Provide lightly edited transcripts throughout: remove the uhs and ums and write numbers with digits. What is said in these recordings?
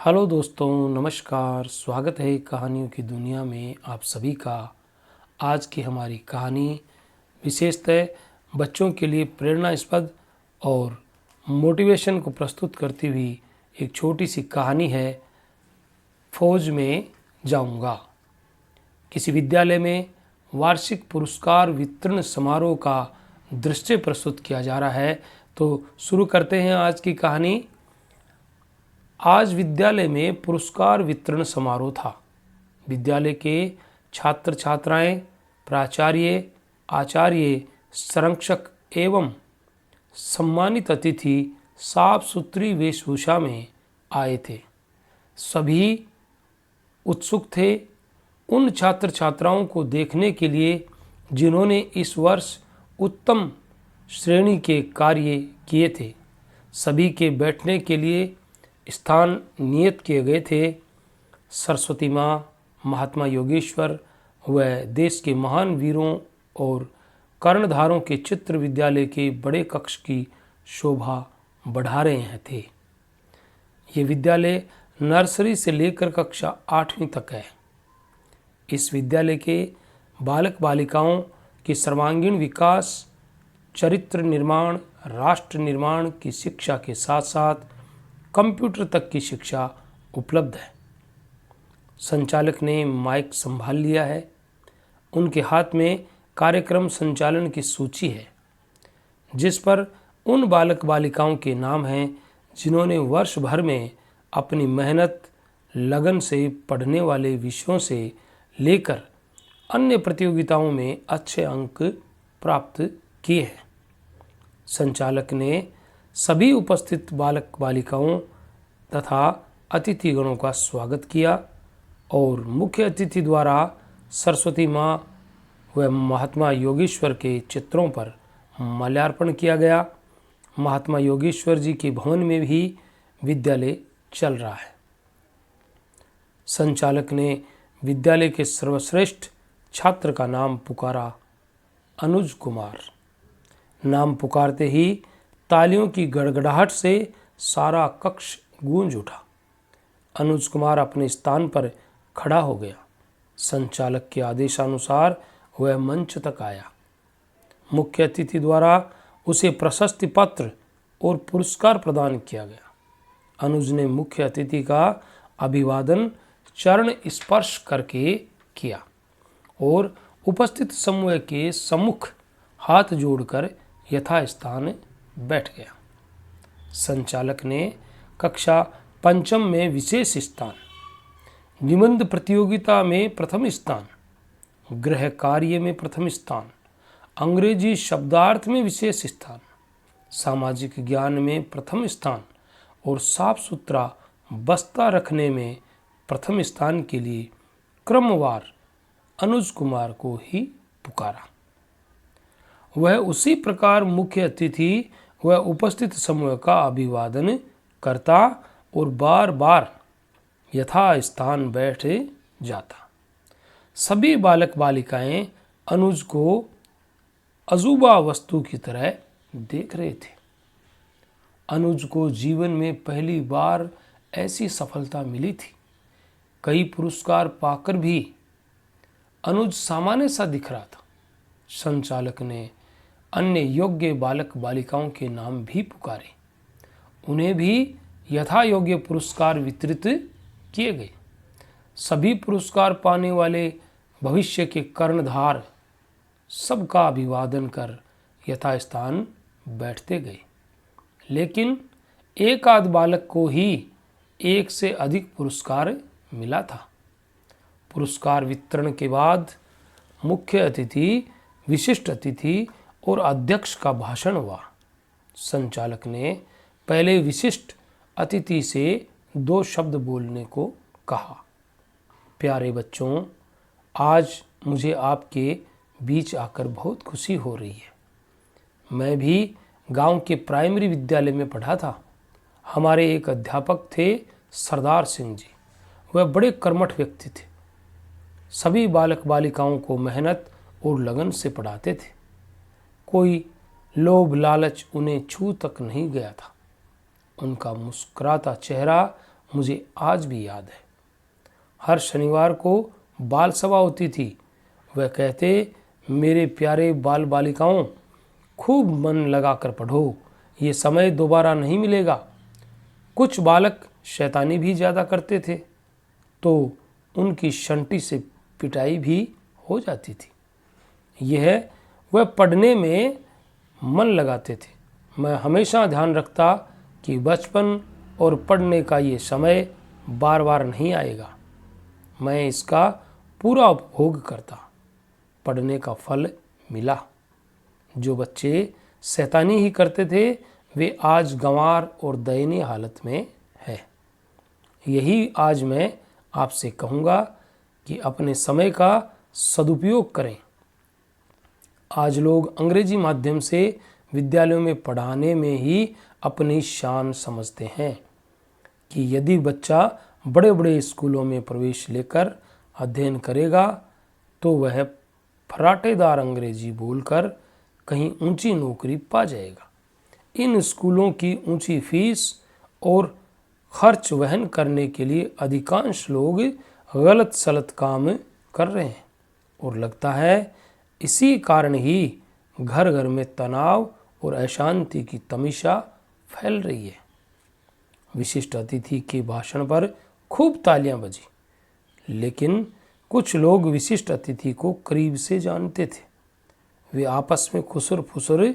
Hello दोस्तों, नमस्कार। स्वागत है कहानियों की दुनिया में आप सभी का। आज की हमारी कहानी विशेषतः बच्चों के लिए प्रेरणास्पद और मोटिवेशन को प्रस्तुत करती हुई एक छोटी सी कहानी है। फौज में जाऊंगा। किसी विद्यालय में वार्षिक पुरस्कार वितरण समारोह का दृश्य प्रस्तुत किया जा रहा है। तो शुरू करते हैं आज की कहानी। आज विद्यालय में पुरस्कार वितरण समारोह था। विद्यालय के छात्र छात्राएं, प्राचार्य, आचार्य, संरक्षक एवं सम्मानित अतिथि साफ सुथरी वेशभूषा में आए थे। सभी उत्सुक थे उन छात्र छात्राओं को देखने के लिए जिन्होंने इस वर्ष उत्तम श्रेणी के कार्य किए थे। सभी के बैठने के लिए स्थान नियत किए गए थे। सरस्वती माँ, महात्मा योगेश्वर व देश के महान वीरों और कर्णधारों के चित्र विद्यालय के बड़े कक्ष की शोभा बढ़ा रहे थे। ये विद्यालय नर्सरी से लेकर कक्षा 8वीं तक है। इस विद्यालय के बालक बालिकाओं के सर्वांगीण विकास, चरित्र निर्माण, राष्ट्र निर्माण की शिक्षा के साथ साथ कंप्यूटर तक की शिक्षा उपलब्ध है। संचालक ने माइक संभाल लिया है। उनके हाथ में कार्यक्रम संचालन की सूची है, जिस पर उन बालक बालिकाओं के नाम हैं जिन्होंने वर्ष भर में अपनी मेहनत, लगन से पढ़ने वाले विषयों से लेकर अन्य प्रतियोगिताओं में अच्छे अंक प्राप्त किए हैं। संचालक ने सभी उपस्थित बालक बालिकाओं तथा अतिथिगणों का स्वागत किया और मुख्य अतिथि द्वारा सरस्वती माँ व महात्मा योगेश्वर के चित्रों पर माल्यार्पण किया गया। महात्मा योगेश्वर जी के भवन में भी विद्यालय चल रहा है। संचालक ने विद्यालय के सर्वश्रेष्ठ छात्र का नाम पुकारा, अनुज कुमार। नाम पुकारते ही तालियों की गड़गड़ाहट से सारा कक्ष गूंज उठा। अनुज कुमार अपने स्थान पर खड़ा हो गया। संचालक के आदेशानुसार वह मंच तक आया। मुख्य अतिथि द्वारा उसे प्रशस्ति पत्र और पुरस्कार प्रदान किया गया। अनुज ने मुख्य अतिथि का अभिवादन चरण स्पर्श करके किया और उपस्थित समूह के सम्मुख हाथ जोड़कर यथास्थान बैठ गया। संचालक ने कक्षा 5 में विशेष स्थान, निबंध प्रतियोगिता में प्रथम स्थान, गृह कार्य में प्रथम स्थान, अंग्रेजी शब्दार्थ में विशेष स्थान, सामाजिक ज्ञान में प्रथम स्थान और साफ सुथरा बस्ता रखने में प्रथम स्थान के लिए क्रमवार अनुज कुमार को ही पुकारा। वह उसी प्रकार मुख्य अतिथि व उपस्थित समूह का अभिवादन करता और बार बार यथास्थान बैठ जाता। सभी बालक बालिकाएं अनुज को अजूबा वस्तु की तरह देख रहे थे। अनुज को जीवन में पहली बार ऐसी सफलता मिली थी। कई पुरस्कार पाकर भी अनुज सामान्य सा दिख रहा था। संचालक ने अन्य योग्य बालक बालिकाओं के नाम भी पुकारे। उन्हें भी यथा योग्य पुरस्कार वितरित किए गए। सभी पुरस्कार पाने वाले भविष्य के कर्णधार सबका अभिवादन कर यथास्थान बैठते गए। लेकिन एक आध बालक को ही एक से अधिक पुरस्कार मिला था। पुरस्कार वितरण के बाद मुख्य अतिथि, विशिष्ट अतिथि और अध्यक्ष का भाषण हुआ। संचालक ने पहले विशिष्ट अतिथि से 2 शब्द बोलने को कहा। प्यारे बच्चों, आज मुझे आपके बीच आकर बहुत खुशी हो रही है। मैं भी गांव के प्राइमरी विद्यालय में पढ़ा था। हमारे एक अध्यापक थे सरदार सिंह जी। वह बड़े कर्मठ व्यक्ति थे। सभी बालक बालिकाओं को मेहनत और लगन से पढ़ाते थे। कोई लोभ लालच उन्हें छू तक नहीं गया था। उनका मुस्कुराता चेहरा मुझे आज भी याद है। हर शनिवार को बाल सभा होती थी। वह कहते, मेरे प्यारे बाल बालिकाओं, खूब मन लगाकर पढ़ो, ये समय दोबारा नहीं मिलेगा। कुछ बालक शैतानी भी ज़्यादा करते थे तो उनकी शंटी से पिटाई भी हो जाती थी। यह वह पढ़ने में मन लगाते थे। मैं हमेशा ध्यान रखता कि बचपन और पढ़ने का ये समय बार बार नहीं आएगा। मैं इसका पूरा उपभोग करता। पढ़ने का फल मिला। जो बच्चे शैतानी ही करते थे वे आज गंवार और दयनीय हालत में है। यही आज मैं आपसे कहूँगा कि अपने समय का सदुपयोग करें। आज लोग अंग्रेजी माध्यम से विद्यालयों में पढ़ाने में ही अपनी शान समझते हैं कि यदि बच्चा बड़े बड़े स्कूलों में प्रवेश लेकर अध्ययन करेगा तो वह फराटेदार अंग्रेजी बोलकर कहीं ऊंची नौकरी पा जाएगा। इन स्कूलों की ऊंची फीस और खर्च वहन करने के लिए अधिकांश लोग गलत सलत काम कर रहे हैं और लगता है इसी कारण ही घर घर में तनाव और अशांति की तमीशा फैल रही है। विशिष्ट अतिथि के भाषण पर खूब तालियां बजी, लेकिन कुछ लोग विशिष्ट अतिथि को करीब से जानते थे। वे आपस में खुसर फुसर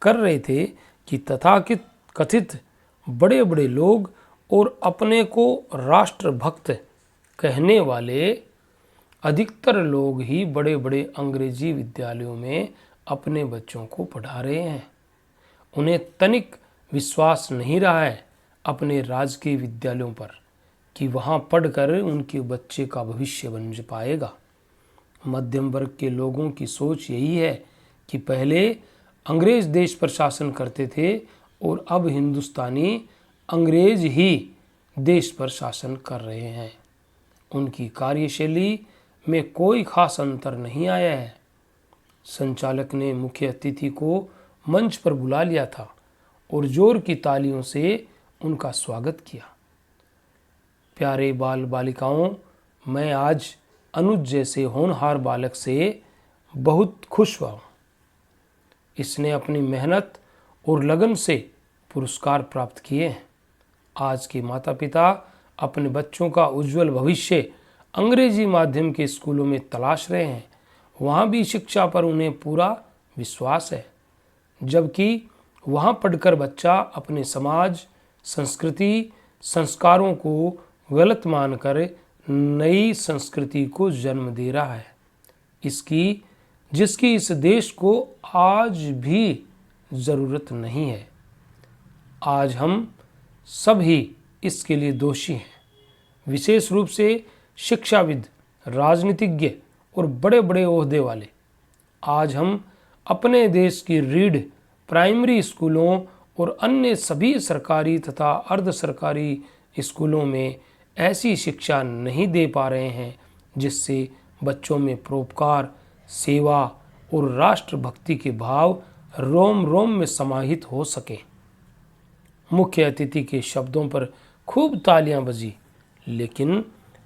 कर रहे थे कि तथाकथित कथित बड़े बड़े लोग और अपने को राष्ट्रभक्त कहने वाले अधिकतर लोग ही बड़े बड़े अंग्रेजी विद्यालयों में अपने बच्चों को पढ़ा रहे हैं। उन्हें तनिक विश्वास नहीं रहा है अपने राजकीय विद्यालयों पर कि वहाँ पढ़कर उनके बच्चे का भविष्य बन पाएगा। मध्यम वर्ग के लोगों की सोच यही है कि पहले अंग्रेज देश पर शासन करते थे और अब हिंदुस्तानी अंग्रेज ही देश पर शासन कर रहे हैं। उनकी कार्यशैली में कोई खास अंतर नहीं आया है। संचालक ने मुख्य अतिथि को मंच पर बुला लिया था और जोर की तालियों से उनका स्वागत किया। प्यारे बाल बालिकाओं, मैं आज अनुज जैसे होनहार बालक से बहुत खुश हुआ। इसने अपनी मेहनत और लगन से पुरस्कार प्राप्त किए हैं। आज के माता पिता अपने बच्चों का उज्जवल भविष्य अंग्रेजी माध्यम के स्कूलों में तलाश रहे हैं। वहाँ भी शिक्षा पर उन्हें पूरा विश्वास है, जबकि वहाँ पढ़कर बच्चा अपने समाज, संस्कृति, संस्कारों को गलत मानकर नई संस्कृति को जन्म दे रहा है, जिसकी इस देश को आज भी ज़रूरत नहीं है। आज हम सब ही इसके लिए दोषी हैं। विशेष रूप से शिक्षाविद, राजनीतिज्ञ और बड़े बड़े ओहदे वाले। आज हम अपने देश की रीढ़ प्राइमरी स्कूलों और अन्य सभी सरकारी तथा अर्ध सरकारी स्कूलों में ऐसी शिक्षा नहीं दे पा रहे हैं जिससे बच्चों में परोपकार, सेवा और राष्ट्रभक्ति के भाव रोम रोम में समाहित हो सके। मुख्य अतिथि के शब्दों पर खूब तालियां बजी, लेकिन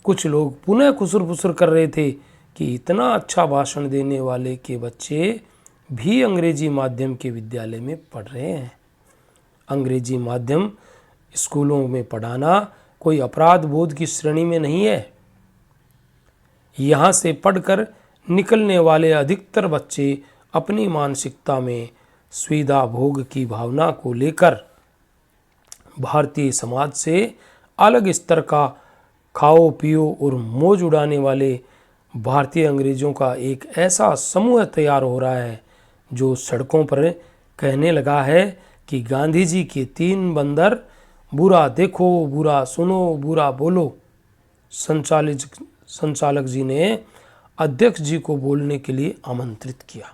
कुछ लोग पुनः खुसर फुसर कर रहे थे कि इतना अच्छा भाषण देने वाले के बच्चे भी अंग्रेजी माध्यम के विद्यालय में पढ़ रहे हैं। अंग्रेजी माध्यम स्कूलों में पढ़ाना कोई अपराध बोध की श्रेणी में नहीं है। यहाँ से पढ़कर निकलने वाले अधिकतर बच्चे अपनी मानसिकता में सुविधा भोग की भावना को लेकर भारतीय समाज से अलग स्तर का खाओ पियो और मौज उड़ाने वाले भारतीय अंग्रेजों का एक ऐसा समूह तैयार हो रहा है जो सड़कों पर कहने लगा है कि गांधी जी के 3 बंदर, बुरा देखो, बुरा सुनो, बुरा बोलो। संचालक जी ने अध्यक्ष जी को बोलने के लिए आमंत्रित किया।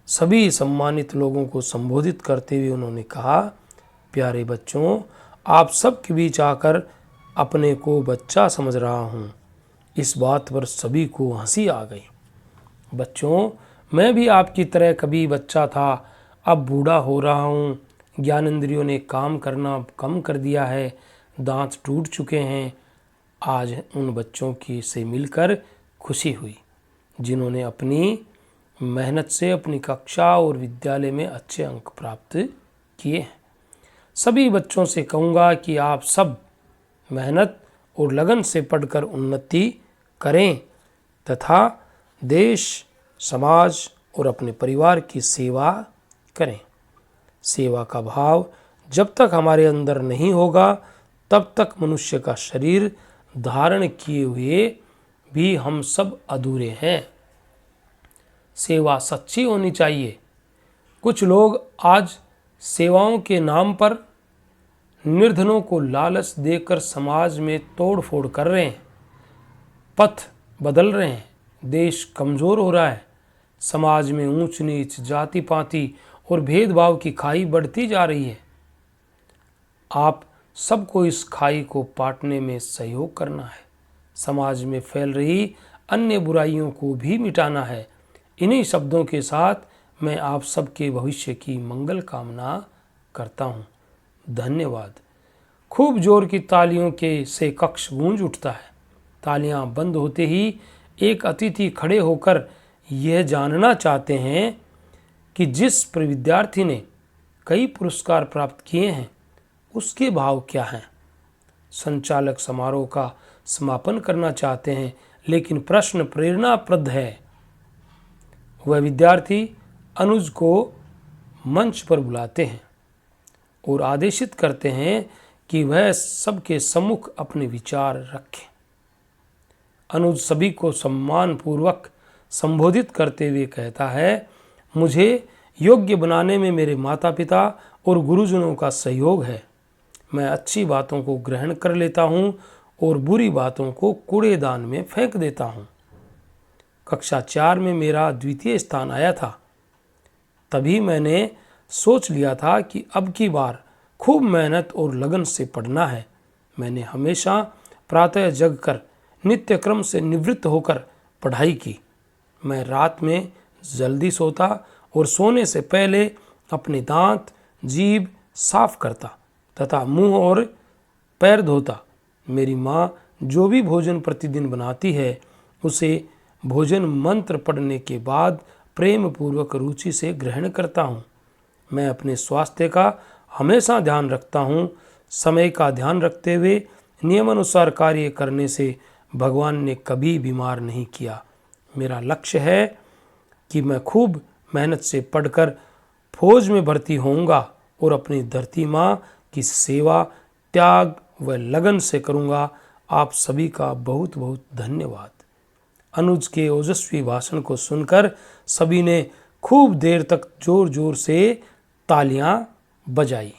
सभी सम्मानित लोगों को संबोधित करते हुए उन्होंने कहा, प्यारे बच्चों, आप सबके बीच आकर अपने को बच्चा समझ रहा हूँ। इस बात पर सभी को हंसी आ गई। बच्चों, मैं भी आपकी तरह कभी बच्चा था, अब बूढ़ा हो रहा हूँ। ज्ञानेंद्रियों ने काम करना कम कर दिया है। दांत टूट चुके हैं। आज उन बच्चों की से मिलकर खुशी हुई जिन्होंने अपनी मेहनत से अपनी कक्षा और विद्यालय में अच्छे अंक प्राप्त किए हैं। सभी बच्चों से कहूँगा कि आप सब मेहनत और लगन से पढ़कर उन्नति करें तथा देश, समाज और अपने परिवार की सेवा करें। सेवा का भाव जब तक हमारे अंदर नहीं होगा तब तक मनुष्य का शरीर धारण किए हुए भी हम सब अधूरे हैं। सेवा सच्ची होनी चाहिए। कुछ लोग आज सेवाओं के नाम पर निर्धनों को लालच देकर समाज में तोड़-फोड़ कर रहे हैं, पथ बदल रहे हैं, देश कमज़ोर हो रहा है, समाज में ऊंच नीच, जाति पाति और भेदभाव की खाई बढ़ती जा रही है। आप सबको इस खाई को पाटने में सहयोग करना है। समाज में फैल रही अन्य बुराइयों को भी मिटाना है। इन्हीं शब्दों के साथ मैं आप सबके भविष्य की मंगल कामना करता हूँ। धन्यवाद। खूब जोर की तालियों के से कक्ष गूंज उठता है। तालियां बंद होते ही एक अतिथि खड़े होकर यह जानना चाहते हैं कि जिस विद्यार्थी ने कई पुरस्कार प्राप्त किए हैं उसके भाव क्या हैं। संचालक समारोह का समापन करना चाहते हैं, लेकिन प्रश्न प्रेरणाप्रद है। वह विद्यार्थी अनुज को मंच पर बुलाते हैं और आदेशित करते हैं कि वह सबके सम्मुख अपने विचार रखें। अनुज सभी को सम्मानपूर्वक संबोधित करते हुए कहता है, मुझे योग्य बनाने में मेरे माता पिता और गुरुजनों का सहयोग है। मैं अच्छी बातों को ग्रहण कर लेता हूँ और बुरी बातों को कूड़ेदान में फेंक देता हूँ। कक्षा 4 में मेरा द्वितीय स्थान आया था। तभी मैंने सोच लिया था कि अब की बार खूब मेहनत और लगन से पढ़ना है। मैंने हमेशा प्रातः जगकर नित्य क्रम से निवृत्त होकर पढ़ाई की। मैं रात में जल्दी सोता और सोने से पहले अपने दांत, जीभ साफ करता तथा मुंह और पैर धोता। मेरी माँ जो भी भोजन प्रतिदिन बनाती है उसे भोजन मंत्र पढ़ने के बाद प्रेम पूर्वक रुचि से ग्रहण करता हूँ। मैं अपने स्वास्थ्य का हमेशा ध्यान रखता हूँ। समय का ध्यान रखते हुए नियमानुसार कार्य करने से भगवान ने कभी बीमार नहीं किया। मेरा लक्ष्य है कि मैं खूब मेहनत से पढ़कर फौज में भर्ती होऊंगा और अपनी धरती माँ की सेवा त्याग व लगन से करूँगा। आप सभी का बहुत बहुत धन्यवाद। अनुज के ओजस्वी भाषण को सुनकर सभी ने खूब देर तक जोर जोर से तालियां बजाई।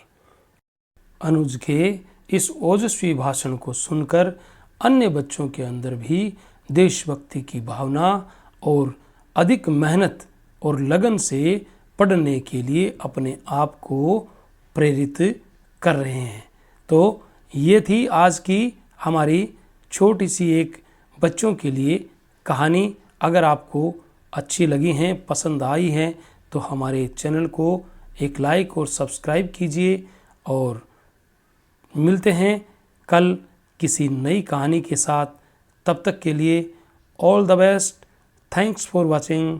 अनुज के इस ओजस्वी भाषण को सुनकर अन्य बच्चों के अंदर भी देशभक्ति की भावना और अधिक मेहनत और लगन से पढ़ने के लिए अपने आप को प्रेरित कर रहे हैं। तो ये थी आज की हमारी छोटी सी एक बच्चों के लिए कहानी। अगर आपको अच्छी लगी हैं, पसंद आई हैं, तो हमारे चैनल को एक लाइक और सब्सक्राइब कीजिए और मिलते हैं कल किसी नई कहानी के साथ। तब तक के लिए all the best. Thanks for watching.